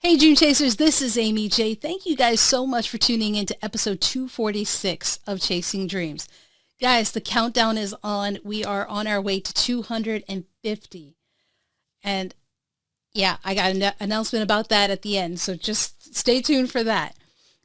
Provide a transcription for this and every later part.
Hey, Dream Chasers, this is Amy J. Thank you guys so much for tuning in to episode 246 of Chasing Dreams. Guys, the countdown is on. We are on our way to 250. And yeah, I got an announcement about that at the end, so just stay tuned for that.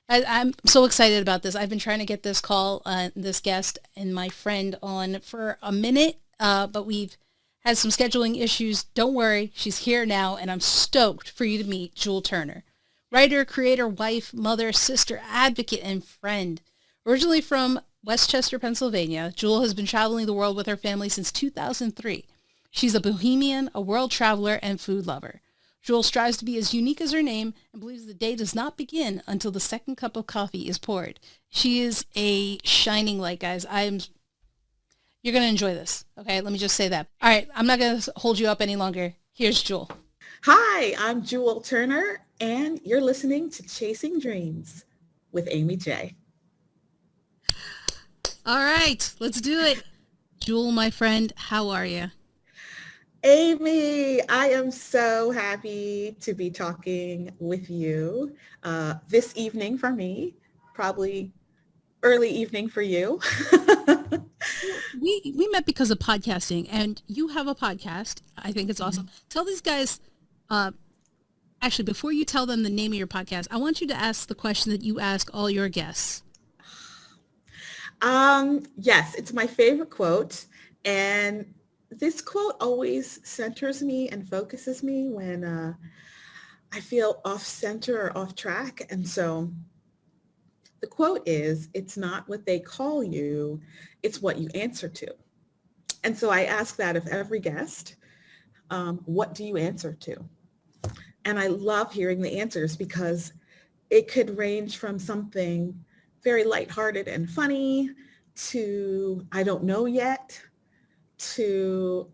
I'm so excited about this. I've been trying to get this call, this guest and my friend on for a minute, but we've had some scheduling issues. Don't worry, she's here now, and I'm stoked for you to meet Jewel Turner. Writer, creator, wife, mother, sister, advocate, and friend. Originally from Westchester, Pennsylvania, Jewel has been traveling the world with her family since 2003. She's a bohemian, a world traveler, and food lover. Jewel strives to be as unique as her name and believes the day does not begin until the second cup of coffee is poured. She is a shining light, guys. You're going to enjoy this. Okay, let me just say that. All right, I'm not going to hold you up any longer. Here's Jewel. Hi, I'm Jewel Turner, and you're listening to Chasing Dreams with Amy J. All right, let's do it. Jewel, my friend, how are you? Amy, I am so happy to be talking with you this evening for me, probably early evening for you. We met because of podcasting, and you have a podcast. I think it's awesome. Tell these guys, actually, before you tell them the name of your podcast, I want you to ask the question that you ask all your guests. Yes, it's my favorite quote, and this quote always centers me and focuses me when I feel off center or off track. And so the quote is, "It's not what they call you, it's what you answer to." And so I ask that of every guest, what do you answer to? And I love hearing the answers because it could range from something very lighthearted and funny to I don't know yet, to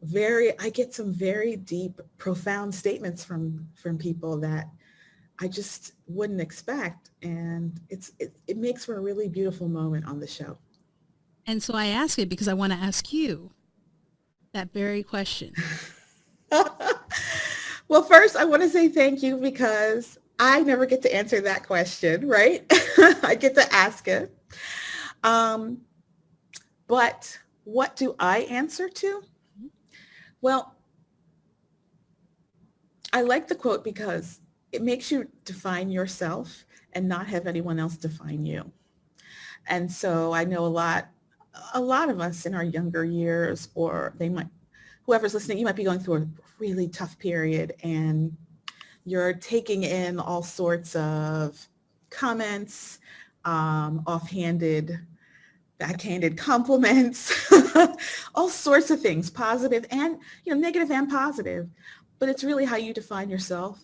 I get some very deep, profound statements from people that I just wouldn't expect. And it makes for a really beautiful moment on the show. And so I ask it because I want to ask you that very question. Well, first I want to say thank you because I never get to answer that question, right? I get to ask it. But what do I answer to? Well, I like the quote because it makes you define yourself and not have anyone else define you. And so I know a lot of us in our younger years, or whoever's listening, you might be going through a really tough period and you're taking in all sorts of comments, offhanded, backhanded compliments, all sorts of things, positive and negative and positive. But it's really how you define yourself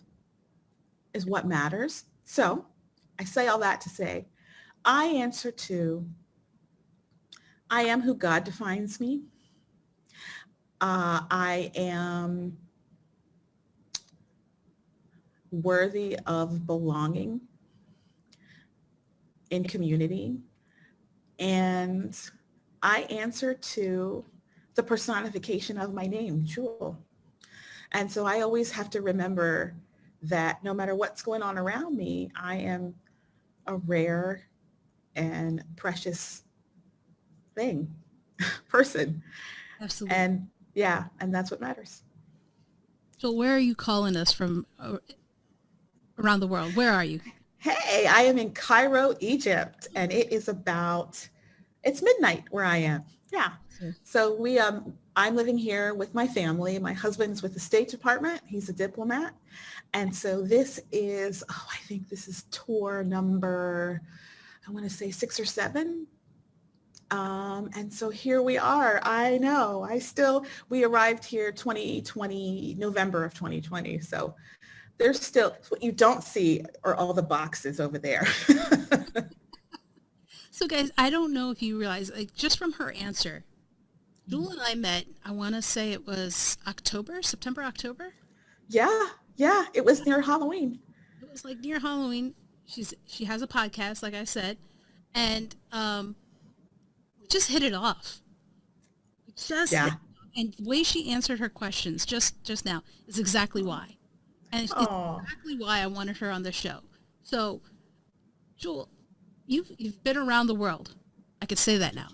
is what matters. So I say all that to say, I answer to, I am who God defines me. I am worthy of belonging in community. And I answer to the personification of my name, Jewel. And so I always have to remember that no matter what's going on around me, I am a rare and precious person. Absolutely. And that's what matters. So where are you calling us from around the world? Where are you? Hey, I am in Cairo, Egypt, and it's midnight where I am. Yeah. So I'm living here with my family. My husband's with the State Department. He's a diplomat. And so this is, I think this is tour number, I want to say 6 or 7. And so here we are. I know. We arrived here 2020, November of 2020. So there's still, what you don't see are all the boxes over there. So guys, I don't know if you realize, just from her answer, Jewel and I met, I want to say it was September, October? Yeah. It was near Halloween. It was like near Halloween. She has a podcast, like I said, and we just hit it off. And the way she answered her questions just now is exactly why. And it's Oh, exactly why I wanted her on the show. So, Jewel, you've been around the world. I could say that now.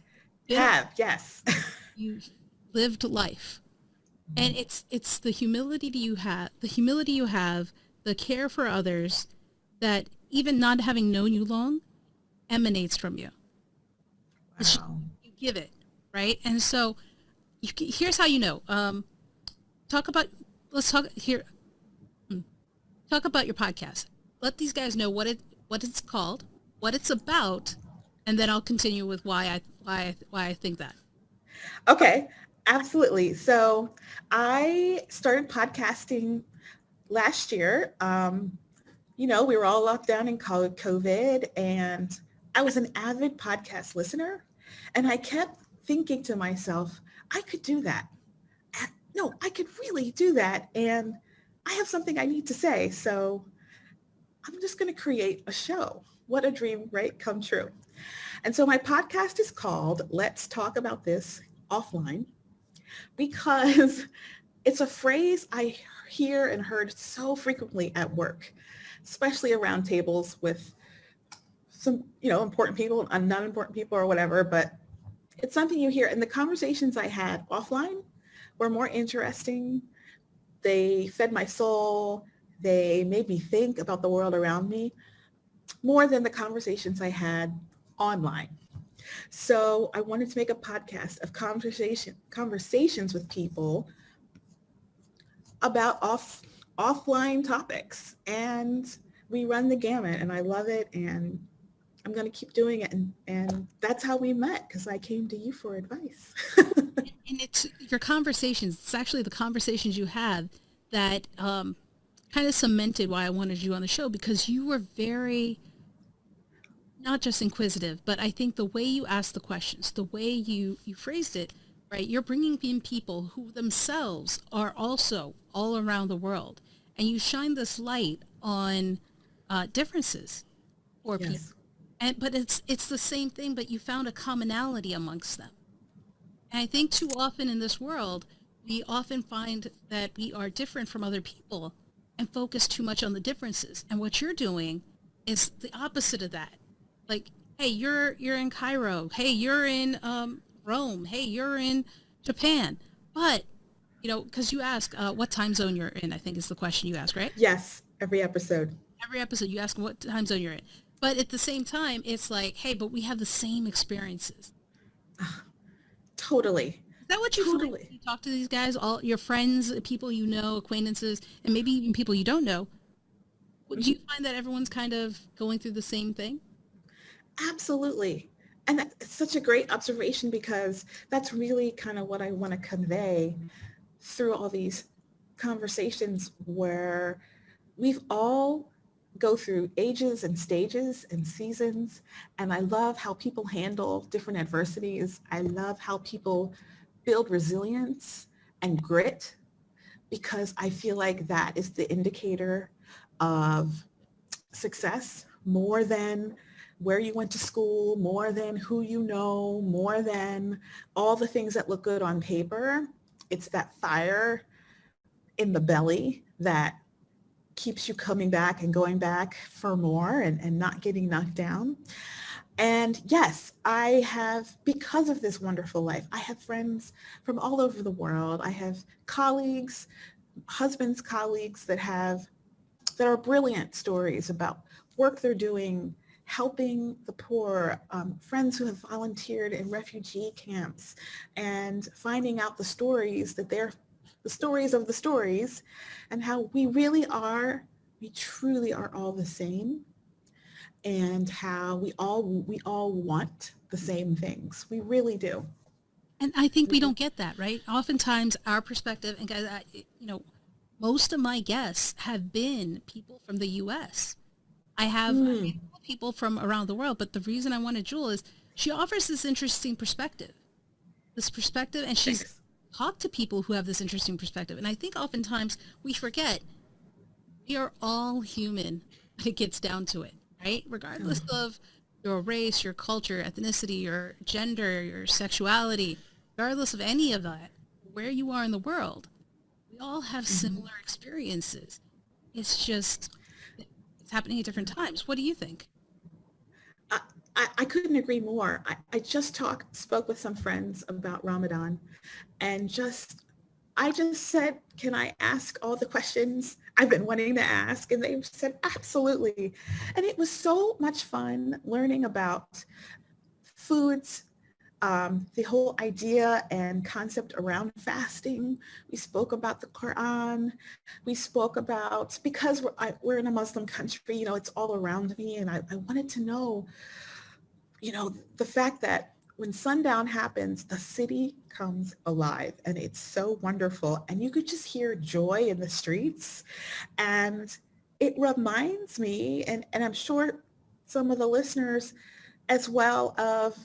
Been around, have, yes. you've lived life. And it's the humility you have, the care for others that even not having known you long emanates from you. It's just, Wow. you give it, right? And so here's how you know. Talk about let's talk here. Talk about your podcast. Let these guys know what it's called, what it's about, and then I'll continue with why I think that. Okay, absolutely. So I started podcasting last year. We were all locked down in COVID, and I was an avid podcast listener, and I kept thinking to myself, I could do that. No, I could really do that. And I have something I need to say. So I'm just going to create a show. What a dream, right? Come true. And so my podcast is called Let's Talk About This Offline, because it's a phrase I hear and heard so frequently at work, especially around tables with some, important people and not important people or whatever, but it's something you hear. And the conversations I had offline were more interesting. They fed my soul. They made me think about the world around me more than the conversations I had online. So I wanted to make a podcast of conversations with people about offline topics. And we run the gamut, and I love it. And I'm going to keep doing it. And that's how we met, because I came to you for advice. And it's your conversations. It's actually the conversations you had that kind of cemented why I wanted you on the show, because you were very not just inquisitive, but I think the way you asked the questions, the way you phrased it, right? You're bringing in people who themselves are also all around the world, and you shine this light on differences for people. Yes. But it's the same thing, but you found a commonality amongst them. And I think too often in this world, we often find that we are different from other people and focus too much on the differences. And what you're doing is the opposite of that. Like, hey, you're in Cairo. Hey, you're in Rome. Hey, you're in Japan. But because you ask what time zone you're in, I think is the question you ask, right? Yes. Every episode. Every episode you ask what time zone you're in. But at the same time, it's like, hey, but we have the same experiences. Totally. Is that what you find when Totally. you talk to these guys, all your friends, people you know, acquaintances, and maybe even people you don't know? Do you find that everyone's kind of going through the same thing? Absolutely. And that's such a great observation, because that's really kind of what I want to convey through all these conversations, where we've all go through ages and stages and seasons. And I love how people handle different adversities. I love how people build resilience and grit, because I feel like that is the indicator of success, more than where you went to school, more than who you know, more than all the things that look good on paper. It's that fire in the belly that keeps you coming back and going back for more, and not getting knocked down. And yes, I have, because of this wonderful life, I have friends from all over the world. I have colleagues, husbands, colleagues that are brilliant stories about work they're doing, helping the poor, friends who have volunteered in refugee camps, and finding out the stories that they're the stories of the stories, and how we truly are all the same, and how we all want the same things. We really do. And I think we don't get that, right? Oftentimes our perspective, and guys, most of my guests have been people from the U.S. I've Mm, people from around the world, but the reason I wanted Jewel is she offers this perspective, and she's thanks. talked to people who have this interesting perspective. And I think oftentimes we forget we are all human when it gets down to it, right? Regardless Oh, of your race, your culture, ethnicity, your gender, your sexuality, regardless of any of that, where you are in the world, we all have mhm. similar experiences. It's just, it's happening at different times. What do you think? I, I couldn't agree more. I just spoke with some friends about Ramadan and I just said, can I ask all the questions I've been wanting to ask? And they said, absolutely. And it was so much fun learning about foods, the whole idea and concept around fasting. We spoke about the Quran. We spoke about, because we're in a Muslim country, it's all around me. And I wanted to know, the fact that when sundown happens, the city comes alive and it's so wonderful. And you could just hear joy in the streets. And it reminds me, and I'm sure some of the listeners as well, of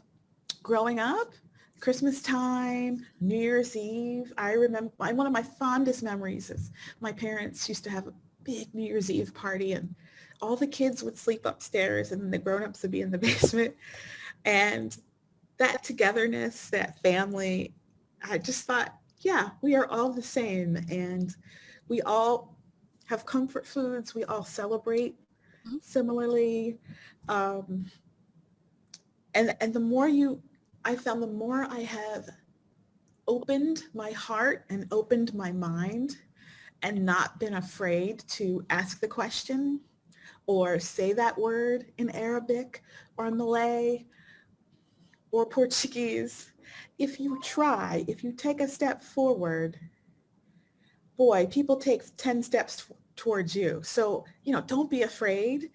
growing up, Christmas time, New Year's Eve. I remember one of my fondest memories is my parents used to have a big New Year's Eve party, and all the kids would sleep upstairs and the grown-ups would be in the basement. And that togetherness, that family, I just thought, yeah, we are all the same. And we all have comfort foods. We all celebrate Mhm. similarly. Um, and I found the more I have opened my heart and opened my mind and not been afraid to ask the question or say that word in Arabic or Malay or Portuguese, if you take a step forward, boy, people take 10 steps towards you. So, don't be afraid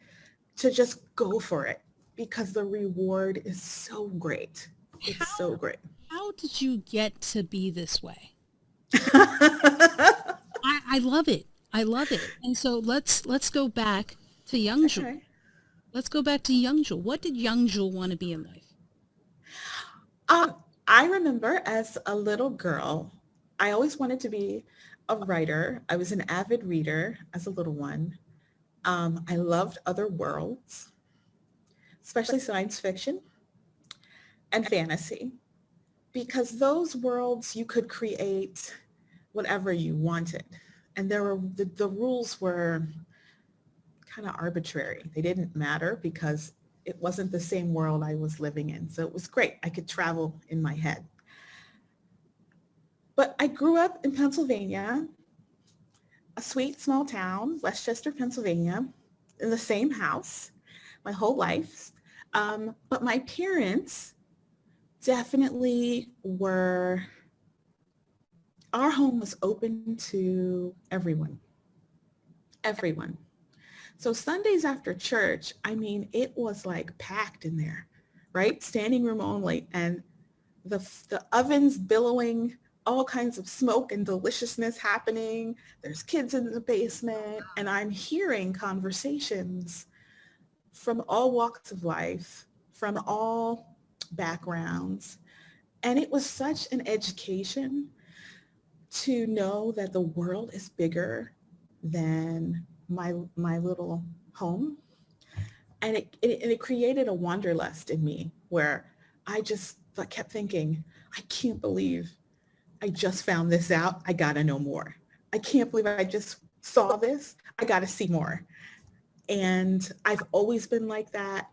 to just go for it because the reward is so great. It's How so great. how did you get to be this way? I love it. I love it. And so let's go back to young Jewel. Okay. Let's go back to young Jewel. What did young Jewel want to be in life? Um, I remember as a little girl, I always wanted to be a writer. I was an avid reader as a little one. I loved other worlds, especially science fiction and fantasy, because those worlds you could create whatever you wanted. And the rules were kind of arbitrary. They didn't matter because it wasn't the same world I was living in. So it was great. I could travel in my head. But I grew up in Pennsylvania, a sweet small town, Westchester, Pennsylvania, in the same house my whole life. But my parents definitely our home was open to everyone, everyone. So Sundays after church, I mean, it was like packed in there, right? Standing room only. And the ovens billowing, all kinds of smoke and deliciousness happening. There's kids in the basement, and I'm hearing conversations from all walks of life, from all backgrounds. And it was such an education to know that the world is bigger than my little home. And it created a wanderlust in me where I just kept thinking, I can't believe I just found this out. I got to know more. I can't believe I just saw this. I got to see more. And I've always been like that.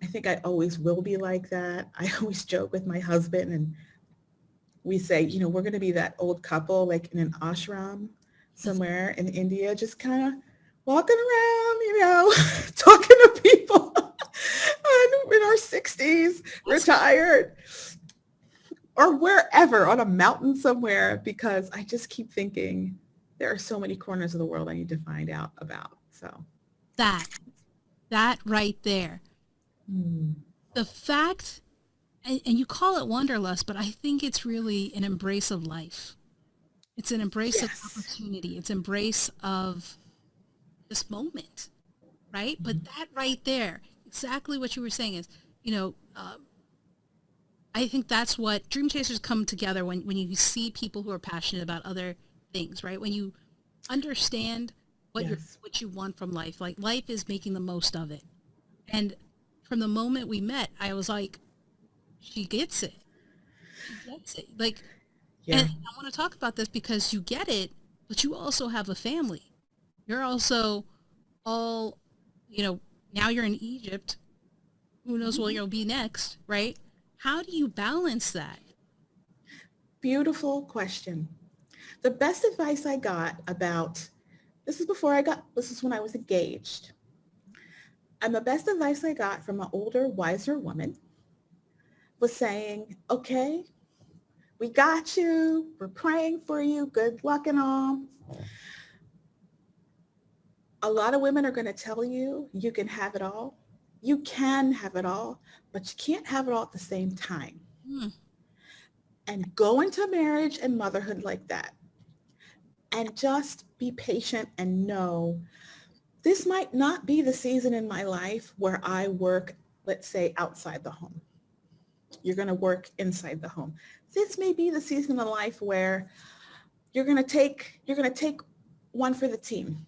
I think I always will be like that. I always joke with my husband and we say, we're going to be that old couple like in an ashram somewhere in India, just kind of walking around, talking to people in our 60s, retired, or wherever on a mountain somewhere, because I just keep thinking there are so many corners of the world I need to find out about. So That that right there. hmm. The fact, and you call it wanderlust, but I think it's really an embrace of life. It's an embrace of Yes. opportunity. It's embrace of this moment, right? Mhm. But that right there, exactly what you were saying is, you know, I think that's what dream chasers come together when you see people who are passionate about other things, right? When you understand Yes. what you want from life, like life is making the most of it. And from the moment we met, I was like, she gets it. She gets it. Like, and Yeah. I want to talk about this because you get it, but you also have a family. You're also all, you know, now you're in Egypt. Who knows where Mhm. you'll be next, right? How do you balance that? Beautiful question. The best advice I got about this is when I was engaged. And the best advice I got from an older, wiser woman was saying, okay, we got you. We're praying for you. Good luck and all. A lot of women are going to tell you you can have it all. You can have it all, but you can't have it all at the same time. Hmm. And go into marriage and motherhood like that. And just be patient and know this might not be the season in my life where I work, let's say, outside the home. You're going to work inside the home. This may be the season of life where you're going to take one for the team,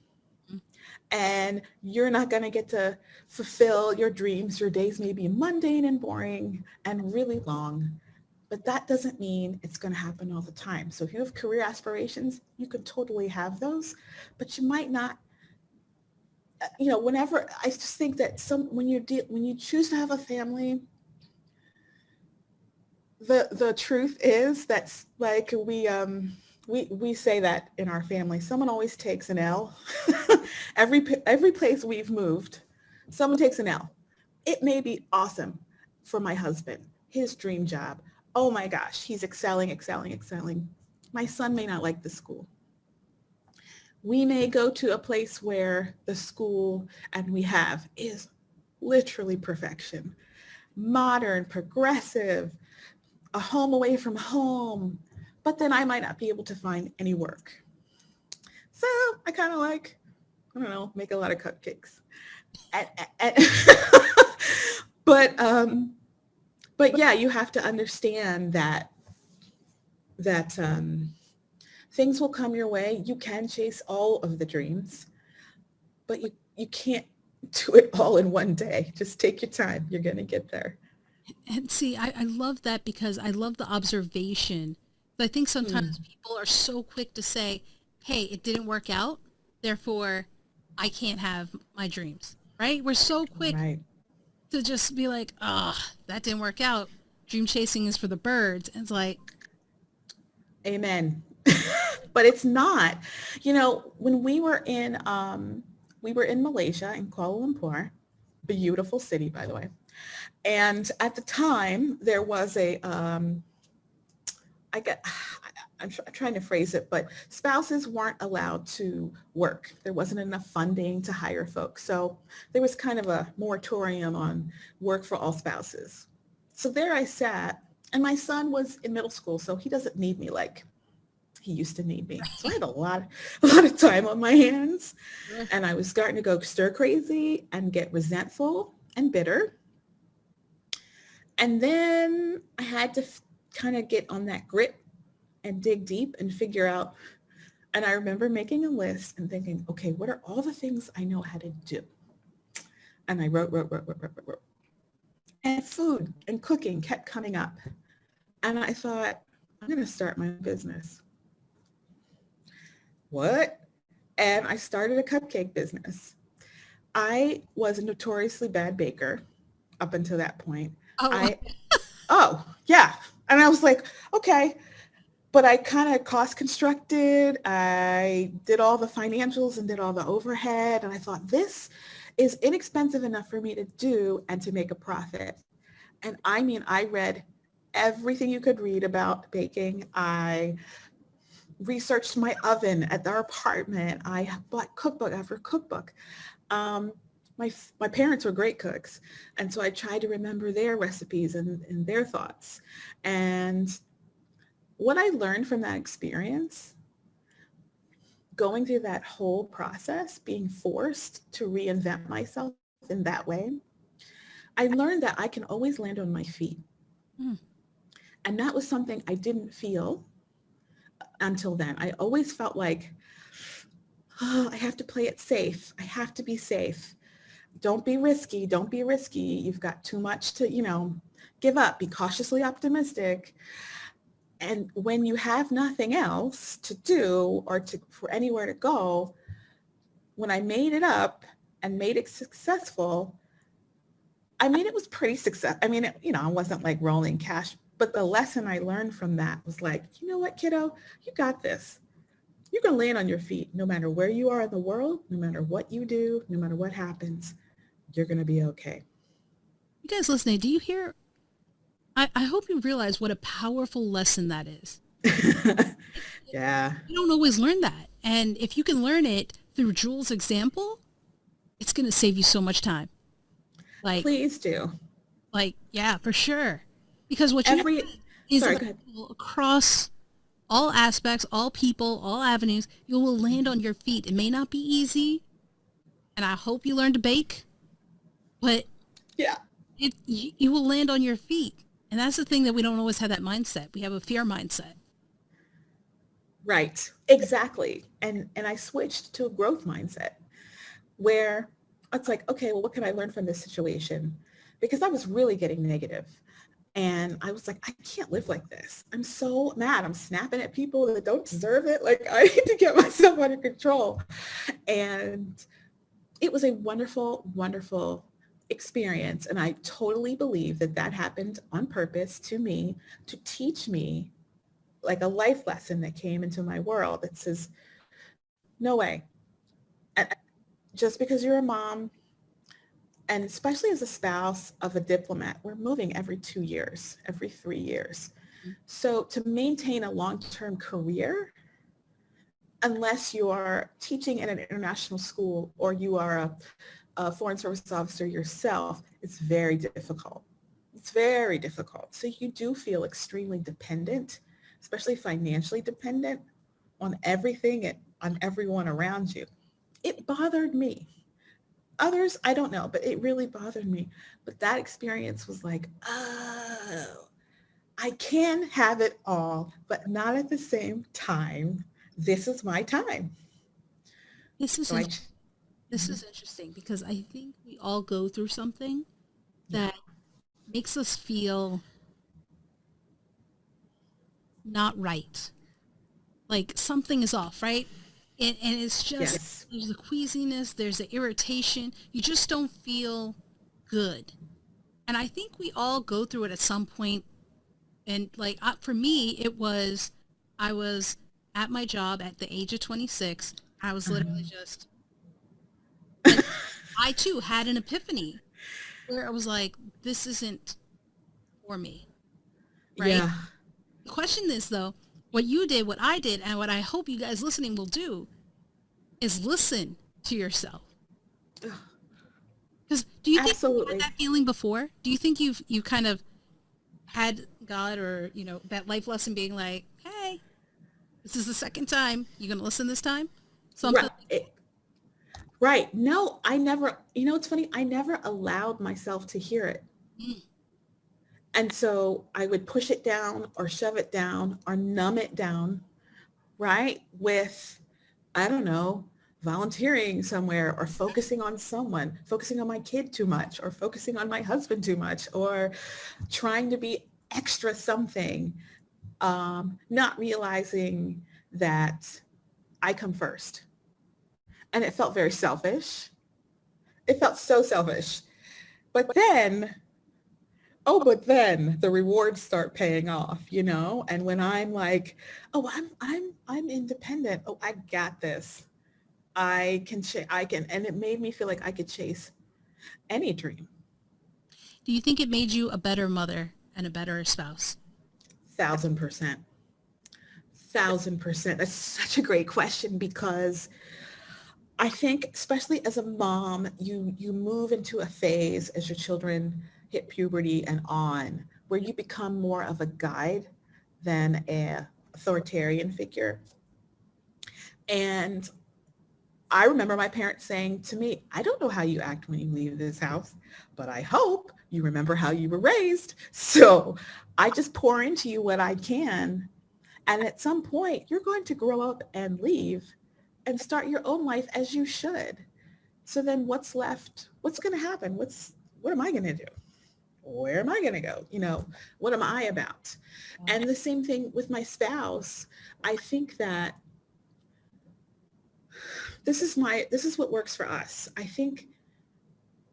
and you're not going to get to fulfill your dreams. Your days may be mundane and boring and really long, but that doesn't mean it's going to happen all the time. So if you have career aspirations, you can totally have those, but you might not. Whenever I just think that when you choose to have a family, the truth is that's like we say that in our family. Someone always takes an L. Every place we've moved, someone takes an L. It may be awesome for my husband, his dream job. Oh my gosh, he's excelling, excelling, excelling. My son may not like the school. We may go to a place where the school and we have is literally perfection, modern, progressive, a home away from home, but then I might not be able to find any work. So I kind of like, I don't know, make a lot of cupcakes. And, and, but but yeah, you have to understand that things will come your way. You can chase all of the dreams, but you can't do it all in one day. Just take your time. You're gonna get there. And see, I love that because I love the observation. I think sometimes Hmm. people are so quick to say, hey, it didn't work out, therefore I can't have my dreams, right? We're so quick Right. to just be like, ah, that didn't work out. Dream chasing is for the birds. And it's like, Amen. But it's not. When we were in Malaysia in Kuala Lumpur, beautiful city, by the way. And at the time, there was I get, I'm trying to phrase it, but spouses weren't allowed to work. There wasn't enough funding to hire folks. So there was kind of a moratorium on work for all spouses. So there I sat, and my son was in middle school, so he doesn't need me like he used to need me. So I had a lot of time on my hands, sure. and I was starting to go stir crazy and get resentful and bitter. And then I had to kind of get on that grit and dig deep and figure out. And I remember making a list and thinking, okay, what are all the things I know how to do? And I wrote. And food and cooking kept coming up. And I thought, I'm going to start my business. What? And I started a cupcake business. I was a notoriously bad baker up until that point. Oh, I, oh, yeah. And I was like, okay, but I kind of cost constructed. I did all the financials and did all the overhead. And I thought, this is inexpensive enough for me to do and to make a profit. And I mean, I read everything you could read about baking. I researched my oven at our apartment. I bought cookbook after cookbook. Um, my parents were great cooks. And so I tried to remember their recipes and their thoughts. And what I learned from that experience, going through that whole process, being forced to reinvent myself in that way, I learned that I can always land on my feet. hmm, And that was something I didn't feel until then. I always felt like, oh, I have to play it safe. I have to be safe. Don't be risky. Don't be risky. You've got too much to, give up. Be cautiously optimistic. And when you have nothing else to do or for anywhere to go, when I made it up and made it successful, I mean, it was pretty success. I mean, I wasn't like rolling cash, but the lesson I learned from that was like, you know what, kiddo, you got this. You're going to land on your feet no matter where you are in the world, no matter what you do, no matter what happens, you're going to be okay. You guys listening, do you hear? I hope you realize what a powerful lesson that is. Yeah. You don't always learn that. And if you can learn it through Jules' example, it's going to save you so much time. Like, Please do. Yeah, for sure. Because what you Every, have is sorry, like go ahead. across all aspects, all people, all avenues, you will land on your feet. It may not be easy, and I hope you learn to bake, but Yeah. you will land on your feet. And that's the thing that we don't always have that mindset. We have a fear mindset. Right. Exactly. And I switched to a growth mindset where it's like, okay, well, what can I learn from this situation? Because I was really getting negative. And I was like, I can't live like this. I'm so mad. I'm snapping at people that don't deserve it. Like, I need to get myself under control. And it was a wonderful, wonderful experience. And I totally believe that that happened on purpose to me, to teach me like a life lesson that came into my world that says, no way. Just because you're a mom, and especially as a spouse of a diplomat, we're moving every 2 years, every 3 years. So to maintain a long-term career, unless you are teaching in an international school or you are a foreign service officer yourself, it's very difficult. It's very difficult. So you do feel extremely dependent, especially financially dependent on everything and on everyone around you. It bothered me. Others, I don't know, but it really bothered me. But that experience was like, oh, I can have it all, but not at the same time. This is my time. This is So I, this is interesting because I think we all go through something yeah, that makes us feel not right. Like something is off, right? And it's just, yes. there's the queasiness, there's the irritation. You just don't feel good. And I think we all go through it at some point. And for me, I was at my job at the age of 26. I was literally just, and I too had an epiphany where I was like, this isn't for me, right? Yeah. The question is though, what you did, what I did, and what I hope you guys listening will do is listen to yourself. Because do you think you had Absolutely. that feeling before? Do you think you kind of had God or, that life lesson being like, hey, this is the second time. You going to listen this time? Something like Right. Right. No, I never, it's funny. I never allowed myself to hear it. that. Mm, And so I would push it down or shove it down or numb it down, right? With, I don't know, volunteering somewhere or focusing on someone, focusing on my kid too much or focusing on my husband too much or trying to be extra something, not realizing that I come first. And it felt very selfish. It felt so selfish. But then, but then the rewards start paying off, And when I'm like, oh, I'm independent. Oh, I got this. I can, and it made me feel like I could chase any dream. do you think it made you a better mother and a better spouse? 1,000%. 1,000%. That's such a great question because I think, especially as a mom, you move into a phase as your children hit puberty and on, where you become more of a guide than a authoritarian figure. And I remember my parents saying to me, I don't know how you act when you leave this house, but I hope you remember how you were raised. So I just pour into you what I can. And at some point, you're going to grow up and leave and start your own life as you should. So then what's left? What's going to happen? What am I going to do? Where am I going to go? What am I about? And the same thing with my spouse. I think that this is what works for us. I think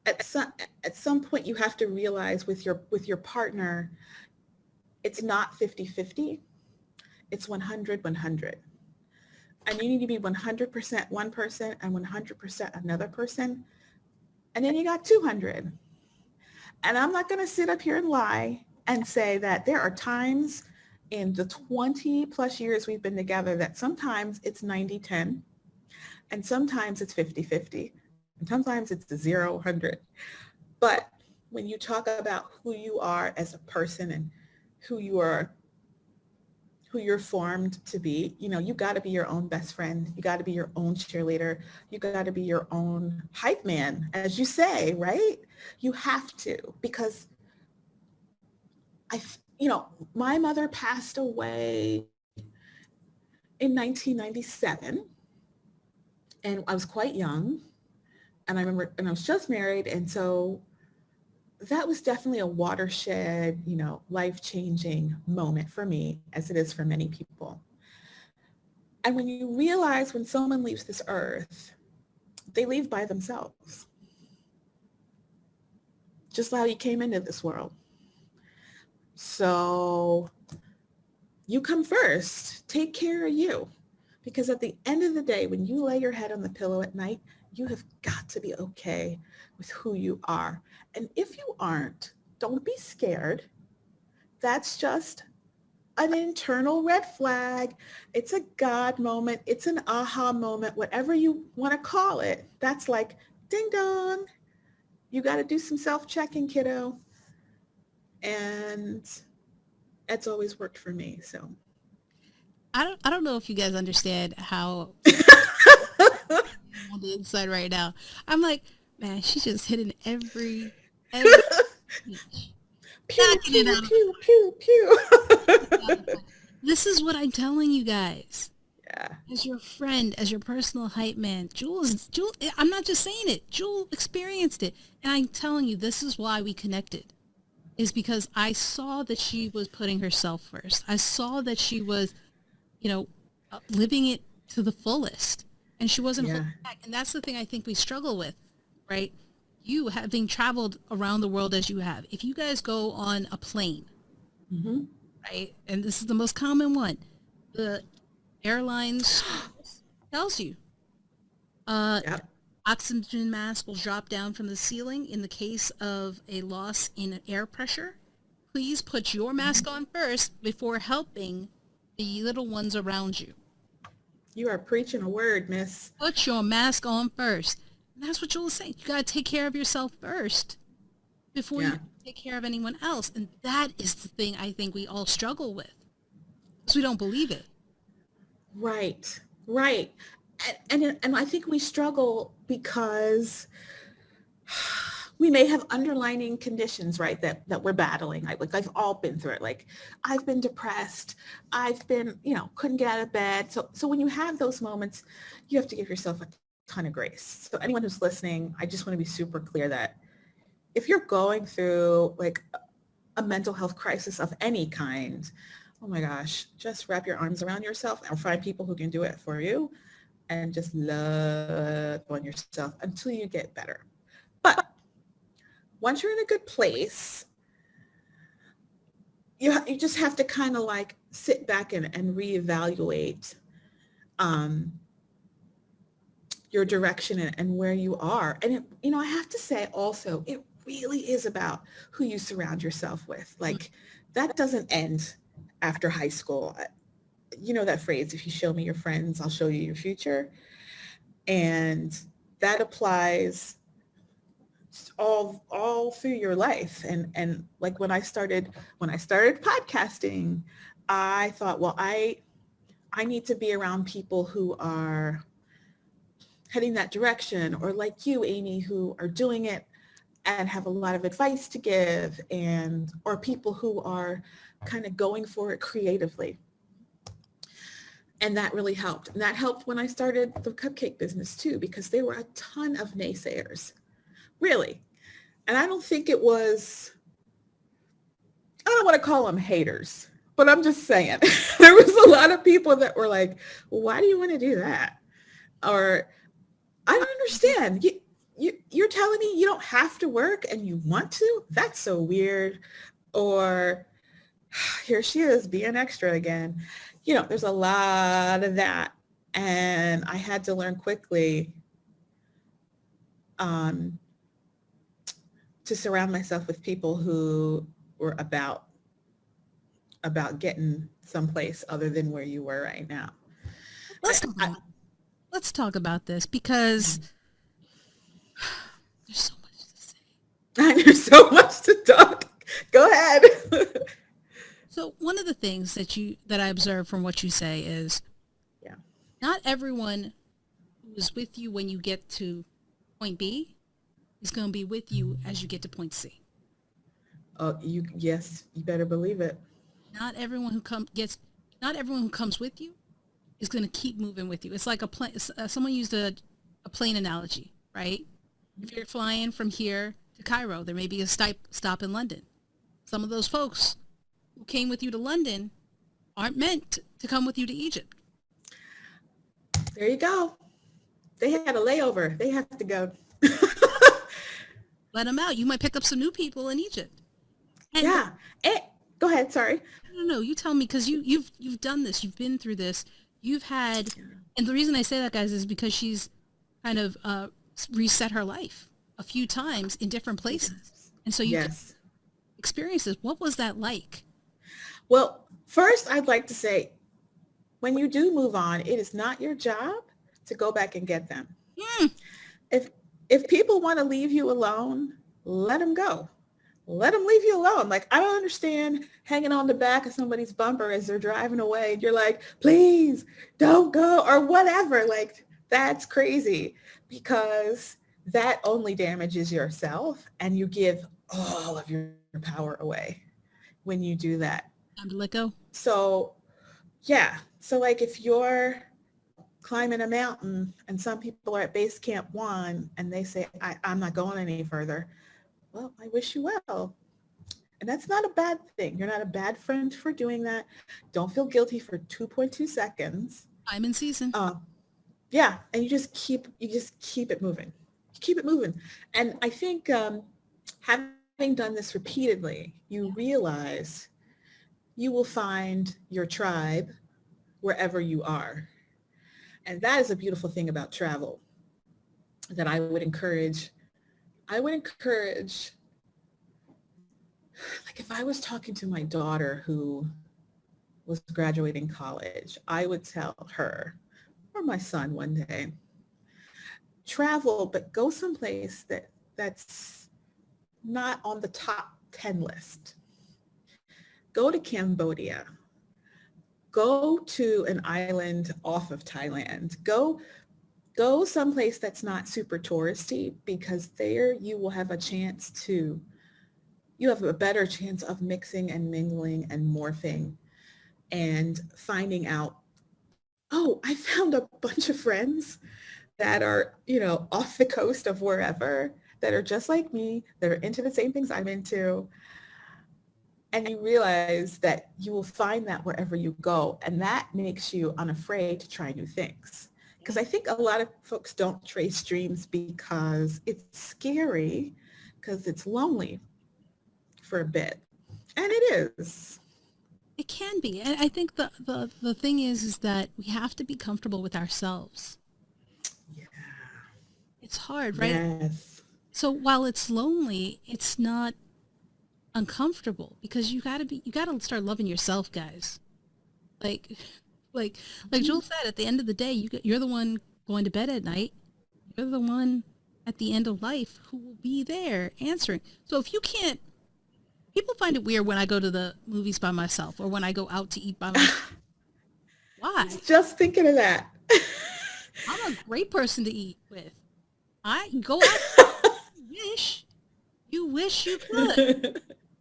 at some point you have to realize with your partner, it's not 50-50, it's 100-100. And you need to be 100% one person and 100% another person. And then you got 200. And I'm not going to sit up here and lie and say that there are times in the 20 plus years we've been together that sometimes it's 90-10 and sometimes it's 50-50 and sometimes it's the 0-100. But when you talk about who you are as a person and who you're formed to be, you got to be your own best friend. You got to be your own cheerleader. You got to be your own hype man, as you say, right? You have to, because my mother passed away in 1997, and I was quite young, and I remember, and I was just married, and so that was definitely a watershed, life-changing moment for me, as it is for many people. And when you realize when someone leaves this earth, they leave by themselves, just how you came into this world. So you come first. Take care of you. Because at the end of the day, when you lay your head on the pillow at night, you have got to be okay with who you are. And if you aren't, don't be scared. That's just an internal red flag. It's a God moment. It's an aha moment, whatever you want to call it. That's like, ding dong. You got to do some self-checking, kiddo. And that's always worked for me. So I don't know if you guys understand how on the inside right now. I'm like, man, she's just hitting every speech. pew, pew, pew, pew, pew. This is what I'm telling you guys. Yeah. As your friend, as your personal hype man, Jewel, I'm not just saying it. Jewel experienced it. And I'm telling you, this is why we connected. Is because I saw that she was putting herself first. I saw that she was, living it to the fullest. And she wasn't holding back. And that's the thing I think we struggle with, right? You having traveled around the world as you have. If you guys go on a plane, right? And this is the most common one. The airlines tells you, oxygen mask will drop down from the ceiling in the case of a loss in air pressure. Please put your mask on first before helping the little ones around you. You are preaching a word, miss. Put your mask on first. And that's what Joel is saying. You got to take care of yourself first before you take care of anyone else. And that is the thing I think we all struggle with, because we don't believe it. Right. And I think we struggle because we may have underlying conditions, right, that we're battling. Like I've all been through it. Like I've been depressed. I've been, couldn't get out of bed. So when you have those moments, you have to give yourself a ton of grace. So anyone who's listening, I just want to be super clear that if you're going through like a mental health crisis of any kind, oh my gosh, just wrap your arms around yourself and find people who can do it for you and just love on yourself until you get better. But once you're in a good place, you just have to kind of like sit back and reevaluate your direction and where you are. And, I have to say also, it really is about who you surround yourself with. Like that doesn't end after high school. You know that phrase, if you show me your friends, I'll show you your future. And that applies all through your life. And like when I started podcasting, I thought, well, I need to be around people who are heading that direction, or like you, Amy, who are doing it and have a lot of advice to give, or people who are kind of going for it creatively. And that really helped. And that helped when I started the cupcake business too, because there were a ton of naysayers, really. And I don't think it was, I don't want to call them haters, but I'm just saying there was a lot of people that were like, well, why do you want to do that? Or I don't understand. You're telling me you don't have to work and you want to? That's so weird. Or here she is being extra again. There's a lot of that. And I had to learn quickly um, to surround myself with people who were about getting someplace other than where you were right now. Let's talk I, about let's talk about this because there's so much to say. there's so much to talk. Go ahead. So one of the things that I observe from what you say is Yeah. not everyone who is with you when you get to point B is going to be with you as you get to point C. Oh, yes, you better believe it. Not everyone who comes with you is going to keep moving with you. It's like a plane. Someone used a plane analogy, right? If you're flying from here to Cairo, there may be a stop in London. Some of those folks who came with you to London aren't meant to come with you to Egypt. There you go. They had a layover. They have to go. Let them out. You might pick up some new people in Egypt. And Yeah. Go ahead. Sorry. no. You tell me because you've done this. You've been through this. You've had, and the reason I say that, guys, is because she's kind of reset her life a few times in different places, and so you can experience this. What was that like? Well, first, I'd like to say, when you do move on, it is not your job to go back and get them. If people want to leave you alone, let them go. Let them leave you alone. Like, I don't understand hanging on the back of somebody's bumper as they're driving away. And you're like, please don't go or whatever. Like, that's crazy because that only damages yourself and you give all of your power away when you do that. Time to let go. So, yeah. So like if you're climbing a mountain and some people are at base camp 1 and they say, I'm not going any further. Well, I wish you well. And that's not a bad thing. You're not a bad friend for doing that. Don't feel guilty for 2.2 seconds. I'm in season. Yeah. And you just keep it moving. You keep it moving. And I think having done this repeatedly, you realize you will find your tribe wherever you are. And that is a beautiful thing about travel that I would encourage, like if I was talking to my daughter who was graduating college, I would tell her, or my son one day, travel, but go someplace that's not on the top 10 list. Go to Cambodia. Go to an island off of Thailand. Go someplace that's not super touristy because there you will have you have a better chance of mixing and mingling and morphing and finding out, oh, I found a bunch of friends that are, off the coast of wherever that are just like me, that are into the same things I'm into. And you realize that you will find that wherever you go. And that makes you unafraid to try new things. Because I think a lot of folks don't chase dreams because it's scary, because it's lonely for a bit. And it is. It can be. And I think the thing is that we have to be comfortable with ourselves. Yeah. It's hard, right? Yes. So while it's lonely, it's not uncomfortable because you gotta start loving yourself, guys. Like Joel said, at the end of the day, you're the one going to bed at night. You're the one at the end of life who will be there answering. So if you can't, people find it weird when I go to the movies by myself or when I go out to eat by myself. Why? Just thinking of that. I'm a great person to eat with. I go out. You wish you could.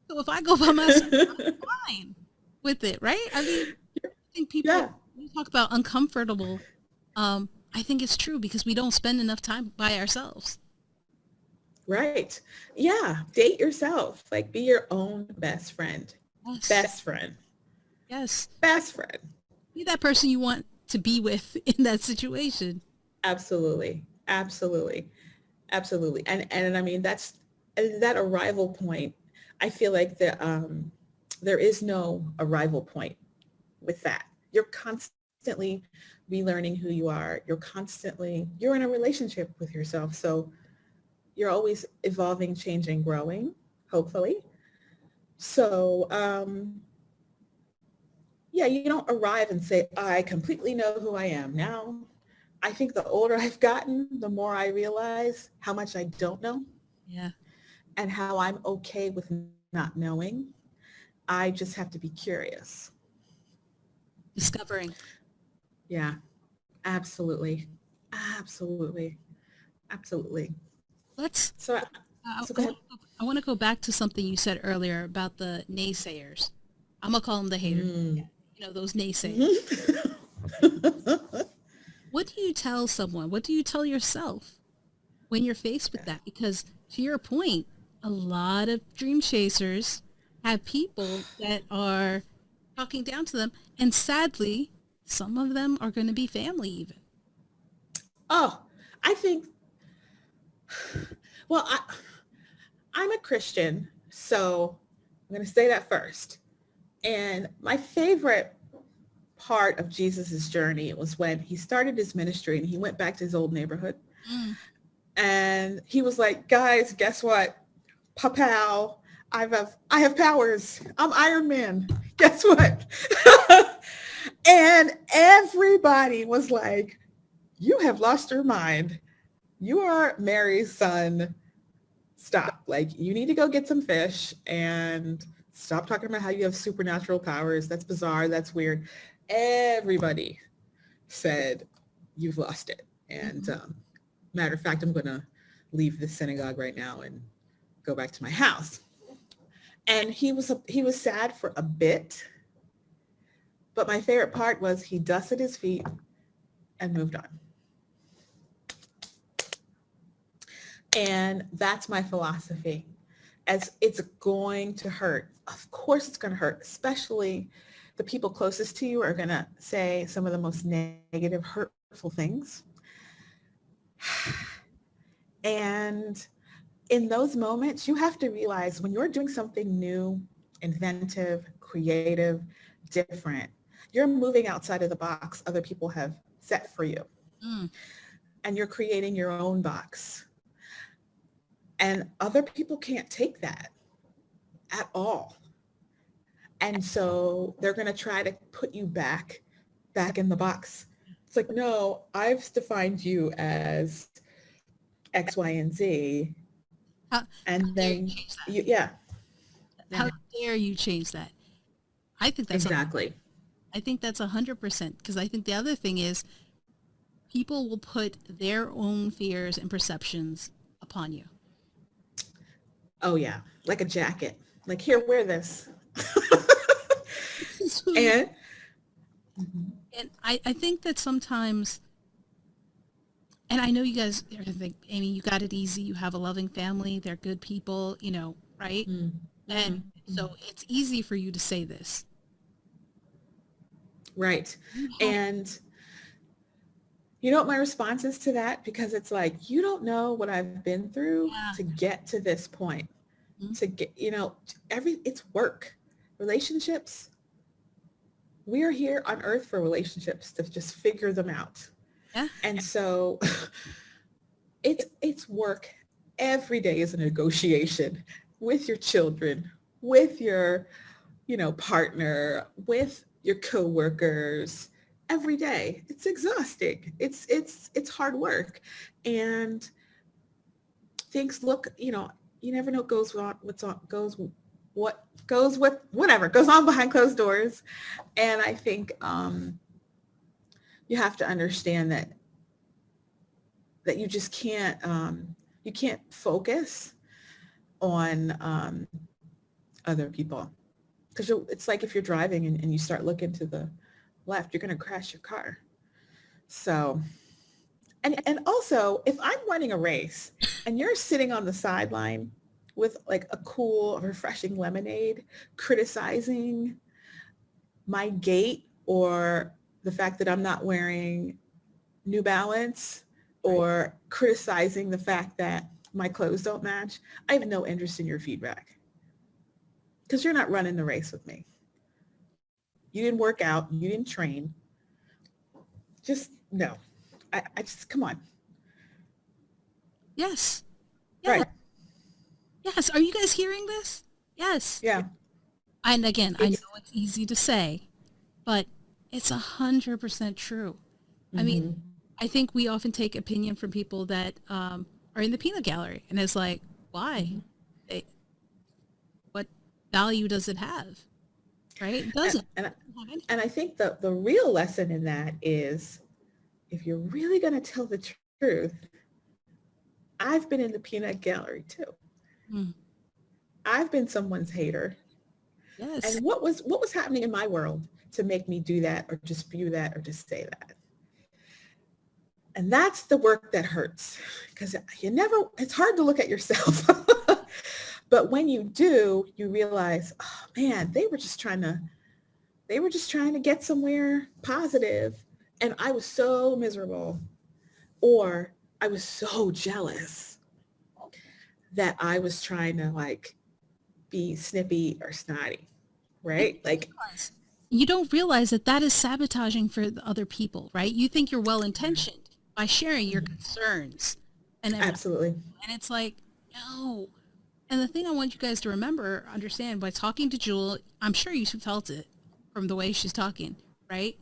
So if I go by myself, I'm fine with it, right? I mean, I think people, when you talk about uncomfortable, I think it's true because we don't spend enough time by ourselves. Right. Yeah. Date yourself. Like be your own best friend. Yes. Best friend. Yes. Best friend. Be that person you want to be with in that situation. Absolutely. Absolutely. Absolutely. And I mean, and that arrival point, I feel like there is no arrival point with that. You're constantly relearning who you are. You're in a relationship with yourself. So you're always evolving, changing, growing, hopefully. So, yeah, you don't arrive and say, I completely know who I am. Now, I think the older I've gotten, the more I realize how much I don't know Yeah. and how I'm okay with not knowing. I just have to be curious. Discovering. Yeah, absolutely. Absolutely. Absolutely. Let's, So, I, so I, go want ahead. to go, I want to go back to something you said earlier about the naysayers. I'm going to call them the haters. Mm. Those naysayers. Mhm. What do you tell someone? What do you tell yourself when you're faced with that? Because to your point, a lot of dream chasers have people that are talking down to them. And sadly, some of them are going to be family even. Oh, I think, well, I'm a Christian, so I'm going to say that first. And my favorite part of Jesus's journey was when he started his ministry and he went back to his old neighborhood. Mm. And he was like, guys, guess what? Papow, I have powers. I'm Iron Man. Guess what? And everybody was like, you have lost your mind. You are Mary's son. Stop. Like, you need to go get some fish and stop talking about how you have supernatural powers. That's bizarre. That's weird. Everybody said, you've lost it. And Mm-hmm. matter of fact, I'm going to leave the synagogue right now and go back to my house. And he was sad for a bit, but my favorite part was he dusted his feet and moved on. And that's my philosophy. As it's going to hurt. Of course it's going to hurt, especially the people closest to you are going to say some of the most negative, hurtful things. And in those moments, you have to realize when you're doing something new, inventive, creative, different, you're moving outside of the box other people have set for you. Mm. And you're creating your own box. And other people can't take that at all. And so they're going to try to put you back in the box. It's like, no, I've defined you as X, Y, and Z. How And dare you then, change that? yeah, How yeah, dare you change that? I think that's exactly. I think that's 100% because I think the other thing is people will put their own fears and perceptions upon you. Oh, yeah, like a jacket. Like, here, wear this. This is who you And and I think that sometimes and I know you guys are gonna think, Amy, you got it easy, you have a loving family, they're good people, right? mm, And mm, mm, so it's easy for you to say this. right. You have And you know what my response is to that? Because it's like, you don't know what I've been through yeah. to get to this point. Mhm. To get, it's work. Relationships, we are here on earth for relationships to just figure them out. Yeah. And so it's work. Every day is a negotiation with your children, with your, partner, with your coworkers. Every day. It's exhausting. It's hard work. And things look, you never know what goes with whatever goes on behind closed doors. And I think you have to understand that you just can't focus on other people, because it's like if you're driving and you start looking to the left, you're going to crash your car. So, and also, if I'm running a race and you're sitting on the sideline with like a cool refreshing lemonade criticizing my gait or the fact that I'm not wearing New Balance Right. or criticizing the fact that my clothes don't match, I have no interest in your feedback because you're not running the race with me. You didn't work out, you didn't train. Just no. I just, come on. Yes. Yes. Right. Yes. Are you guys hearing this? Yes. Yeah. And again, I know It's, it's easy to say, but it's 100% true. I mean, mm-hmm. I think we often take opinion from people that are in the peanut gallery, and it's like, why? Mm-hmm. It, what value does it have? Right? It doesn't. And, It doesn't have any. and I think the real lesson in that is if you're really going to tell the truth, I've been in the peanut gallery too. Mm. I've been someone's hater. Yes. And what was happening in my world to make me do that or just view that or just say that? And that's the work that hurts because it's hard to look at yourself. But when you do, you realize, oh man, they were just trying to get somewhere positive and I was so miserable, or I was so jealous that I was trying to like be snippy or snotty, And right? Like, you don't realize that that is sabotaging for the other people, right? You think you're well intentioned by sharing your concerns and everything. absolutely. And it's like, no. And the thing I want you guys to remember, understand, by talking to Jewel, I'm sure you felt it from the way she's talking, right?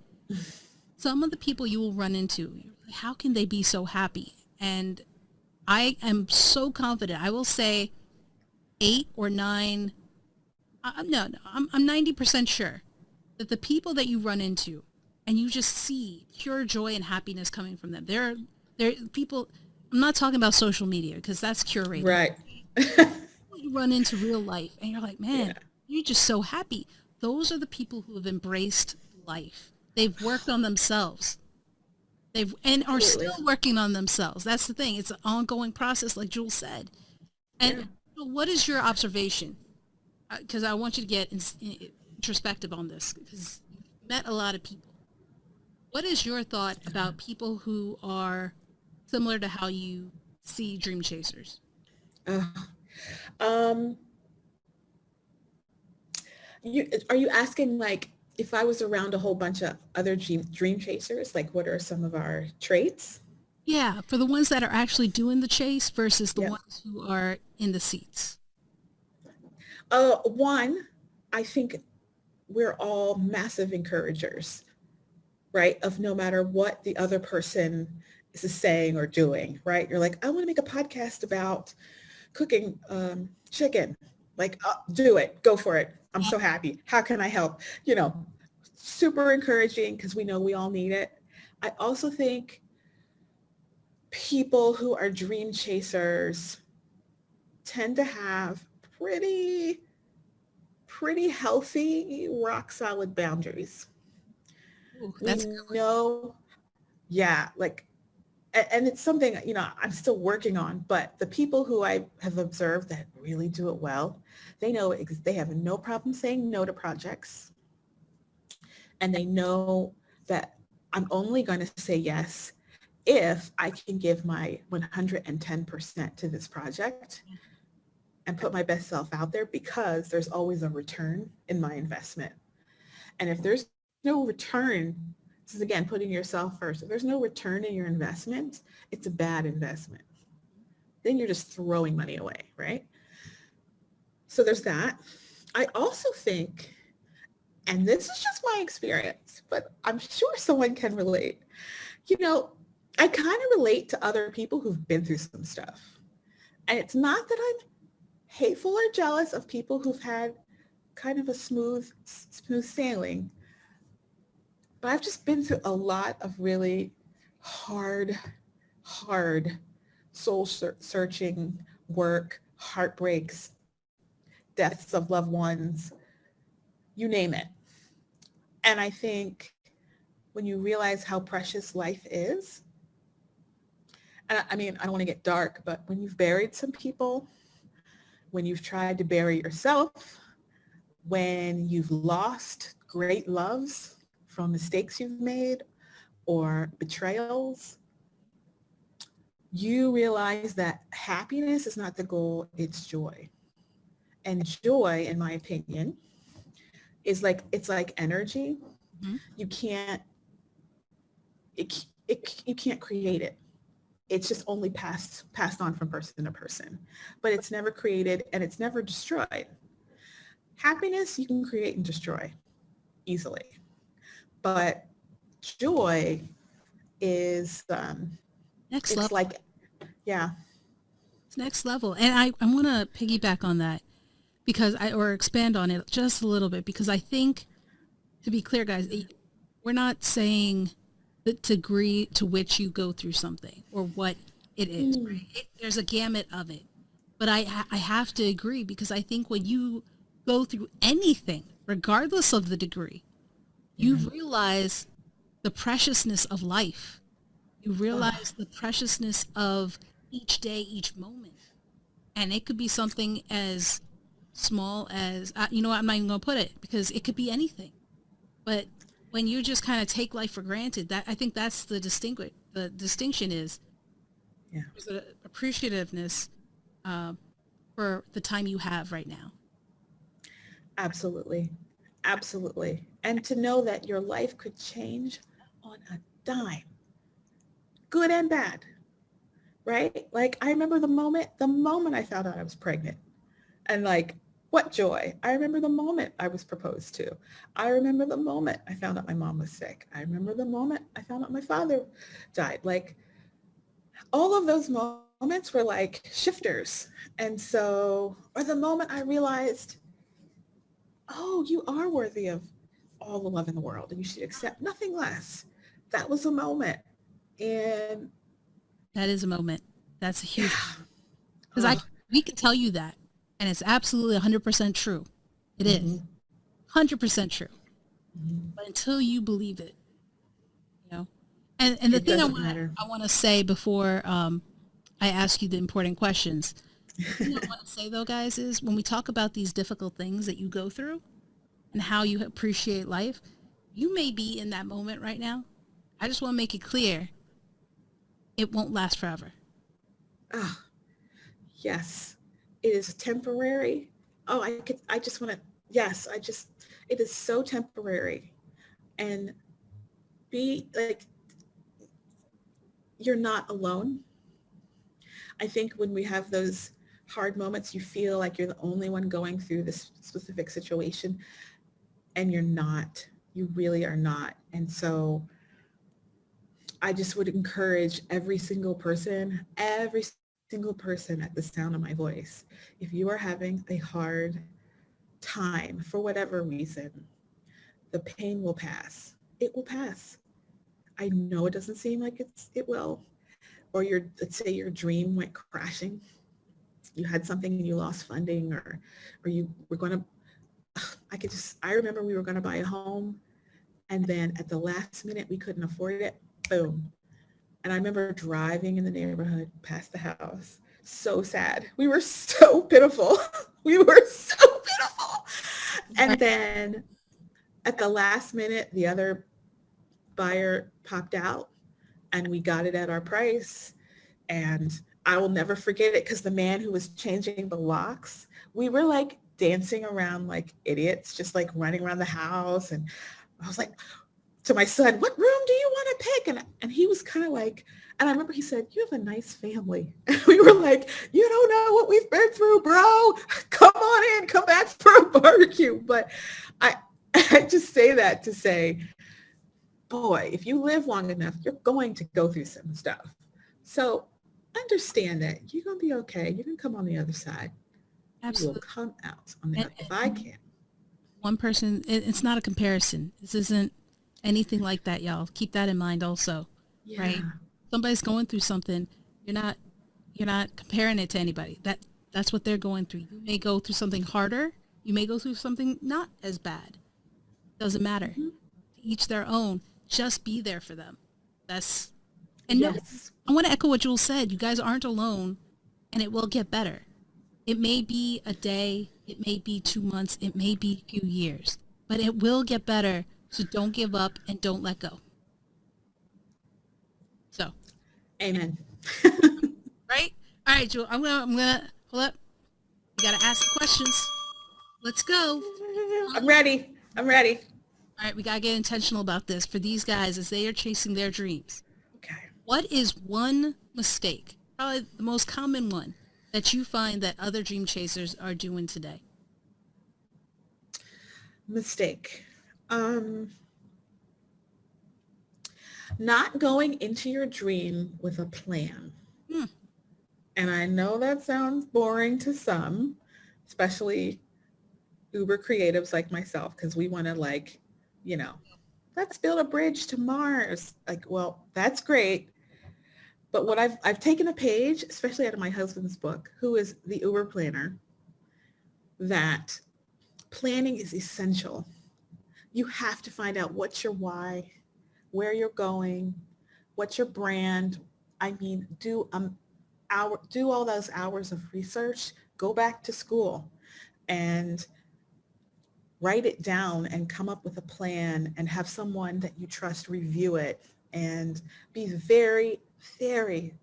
Some of the people you will run into, how can they be so happy? And I am so confident. I will say 8 or 9. No, I'm 90% sure that the people that you run into and you just see pure joy and happiness coming from them. They're people. I'm not talking about social media because that's curated. Right. You run into real life and you're like, Yeah, man, you're just so happy. Those are the people who have embraced life. They've worked on themselves. They've and are absolutely. still working on themselves. That's the thing. It's an ongoing process, like Jules said. Yeah. And what is your observation? Because I want you to get introspective on this because you've met a lot of people. What is your thought about people who are similar to how you see dream chasers? Uh, um, are you asking like if I was around a whole bunch of other dream chasers, like what are some of our traits? Yeah, for the ones that are actually doing the chase versus the Yep. ones who are in the seats. One, I think we're all massive encouragers, right? Of no matter what the other person is saying or doing, right? You're like, I want to make a podcast about cooking chicken. Like, do it, go for it. I'm so happy. How can I help? Super encouraging because we know we all need it. I also think people who are dream chasers tend to have pretty healthy, rock solid boundaries. Ooh, We that's a good one. know, yeah, like, and it's something, I'm still working on, but the people who I have observed that really do it well, they know they have no problem saying no to projects. And they know that I'm only going to say yes if I can give my 110% to this project and put my best self out there because there's always a return in my investment. And if there's no return, this is again putting yourself first. If there's no return in your investment, it's a bad investment. Then you're just throwing money away, right? So there's that. I also think, and this is just my experience, but I'm sure someone can relate. You know, I kind of relate to other people who've been through some stuff. And it's not that I'm hateful or jealous of people who've had kind of a smooth sailing, but I've just been through a lot of really hard soul searching work, heartbreaks, deaths of loved ones, you name it. And I think when you realize how precious life is, and I mean, I don't want to get dark, but when you've buried some people, when you've tried to bury yourself, when you've lost great loves from mistakes you've made or betrayals, you realize that happiness is not the goal, it's joy. And joy, in my opinion, is like, it's like energy. Mhm. You can't, you can't create it. It's just only passed on from person to person, but it's never created and it's never destroyed. Happiness you can create and destroy easily, but joy is Next it's level. like, yeah. It's next level. And I want to piggyback on that or expand on it just a little bit, because I think, to be clear, guys, we're not saying the degree to which you go through something or what it is, Mm, right? There's a gamut of it. But I have to agree, because I think when you go through anything, regardless of the degree, you yeah. realize the preciousness of life. You Oh, realize the preciousness of each day, each moment. And it could be something as small as, you know what, I'm not even going to put it, because it could be anything. But when you just kind of take life for granted, that I think that's the distinction is yeah. there's an appreciativeness uh, for the time you have right now. Absolutely. Absolutely. And to know that your life could change on a dime, good and bad, right? Like I remember the moment I found out I was pregnant, and like, what joy. I remember the moment I was proposed to. I remember the moment I found out my mom was sick. I remember the moment I found out my father died. Like all of those moments were like shifters. And so, or the moment I realized, oh, you are worthy of all the love in the world and you should accept nothing less. That was a moment. And That is a moment. That's a huge yeah, moment. Because oh, we can tell you that, and it's absolutely 100% true. It is mm-hmm, 100% true. mm-hmm. But until you believe it, you know. And the It thing doesn't matter. I want to say before I ask you the important questions, the thing I want to say though, guys, is when we talk about these difficult things that you go through and how you appreciate life, you may be in that moment right now. I just want to make it clear, it won't last forever. Oh, yes, it is temporary. Oh, I just want to, yes, it is so temporary. And be like, you're not alone. I think when we have those hard moments, you feel like you're the only one going through this specific situation, and you're not. You really are not. And so I just would encourage every single person at the sound of my voice, if you are having a hard time for whatever reason, the pain will pass. It will pass. I know it doesn't seem like it will. Or let's say your dream went crashing. You had something and you lost funding, or you were going to, I remember we were going to buy a home, and then at the last minute we couldn't afford it. Boom. And I remember driving in the neighborhood past the house. So sad. We were so pitiful. We were so pitiful. And Right. then at the last minute, the other buyer popped out and we got it at our price. And I will never forget it because the man who was changing the locks, we were like dancing around like idiots, just like running around the house. And I was like, to my son, what room do you want to pick? And he was kind of like, and I remember he said, you have a nice family. And we were like, you don't know what we've been through, bro. Come on in, come back for a barbecue. But I, I just say that to say, boy, if you live long enough, you're going to go through some stuff. So understand that you're going to be okay. You're going to come on the other side. You will Absolutely. come out on the And, other, if I and can. one person, it's not a comparison. This isn't anything like that, y'all. Keep that in mind also, right? Yeah. Somebody's going through something. You're not you're not comparing it to anybody. That's what they're going through. You may go through something harder. You may go through something not as bad. Doesn't matter. Mm-hmm. To each their own. Just be there for them. That's and no, Yes. I want to echo what Jules said. You guys aren't alone, and it will get better. It may be a day, it may be 2 months, it may be a few years, but it will get better. So don't give up and don't let go. So Amen. All right, Jewel, I'm gonna hold up. You gotta ask the questions. Let's go. I'm ready. I'm ready. All right, we gotta get intentional about this for these guys as they are chasing their dreams. Okay. What is one mistake, probably the most common one, that you find that other dream chasers are doing today? Mistake. Not going into your dream with a plan. Hmm. And I know that sounds boring to some, especially uber creatives like myself, because we want to let's build a bridge to Mars. Like, well, that's great. But what I've taken a page, especially out of my husband's book, who is the Uber planner, that planning is essential. You have to find out what's your why, where you're going, what's your brand. I mean, do all those hours of research, go back to school and write it down and come up with a plan and have someone that you trust review it and be very, very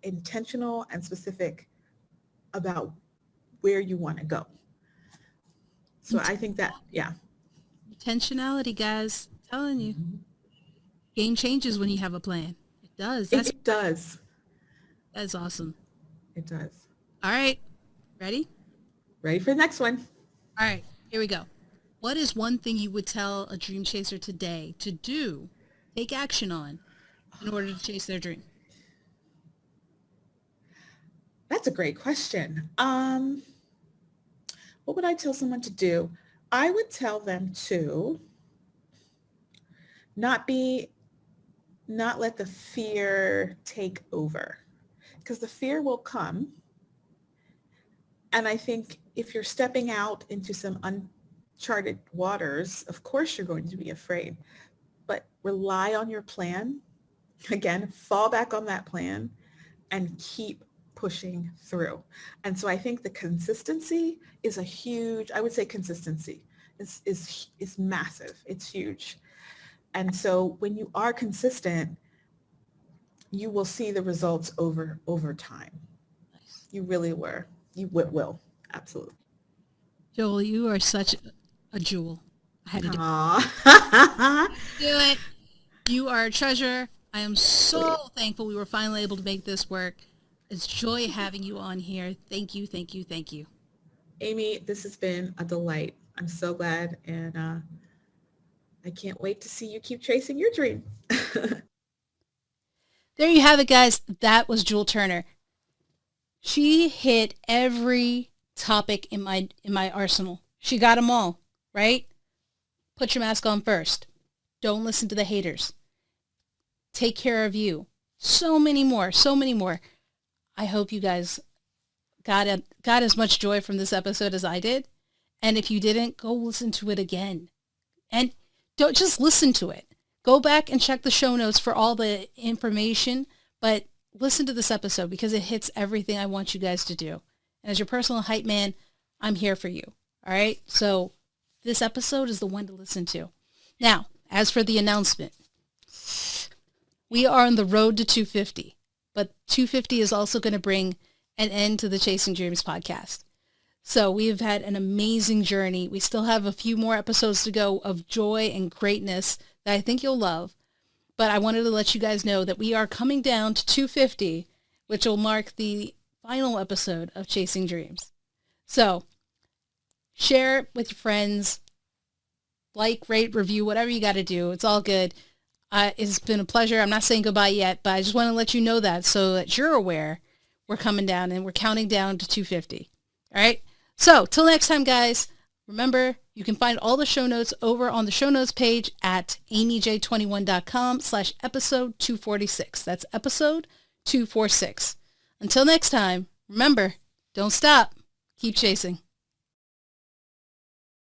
intentional and specific about where you want to go. So I think that, yeah. Intentionality, guys. I'm telling you. Game changes when you have a plan. It does. It does. That's awesome. It does. All right. Ready? Ready for the next one. All right. Here we go. What is one thing you would tell a dream chaser today to do, take action on, in order to chase their dream? That's a great question. What would I tell someone to do? I would tell them to not let the fear take over, because the fear will come. And I think if you're stepping out into some uncharted waters, of course you're going to be afraid, but rely on your plan. Again, fall back on that plan and keep pushing through. And so I think the consistency is a huge, I would say consistency is massive. It's huge. And so when you are consistent, you will see the results over time. Nice. You really were. You will. Absolutely. Joel, you are such a jewel. I had to do it. You are a treasure. I am so thankful we were finally able to make this work. It's joy having you on here. Thank you, thank you, thank you. Amy, this has been a delight. I'm so glad, and I can't wait to see you keep chasing your dream. There you have it, guys. That was Jewel Turner. She hit every topic in my arsenal. She got them all, right? Put your mask on first. Don't listen to the haters. Take care of you. So many more, so many more. I hope you guys got as much joy from this episode as I did. And if you didn't, go listen to it again. And don't just listen to it. Go back and check the show notes for all the information, but listen to this episode because it hits everything I want you guys to do. And as your personal hype man, I'm here for you. All right? So this episode is the one to listen to. Now, as for the announcement, we are on the road to 250, but 250 is also going to bring an end to the Chasing Dreams podcast. So we've had an amazing journey. We still have a few more episodes to go of joy and greatness that I think you'll love. But I wanted to let you guys know that we are coming down to 250, which will mark the final episode of Chasing Dreams. So share it with your friends. Like, rate, review, whatever you got to do. It's all good. It's been a pleasure. I'm not saying goodbye yet, but I just want to let you know that so that you're aware we're coming down and we're counting down to 250. All right? So till next time, guys, remember, you can find all the show notes over on the show notes page at amyj21.com/episode 246. That's episode 246. Until next time, remember, don't stop. Keep chasing.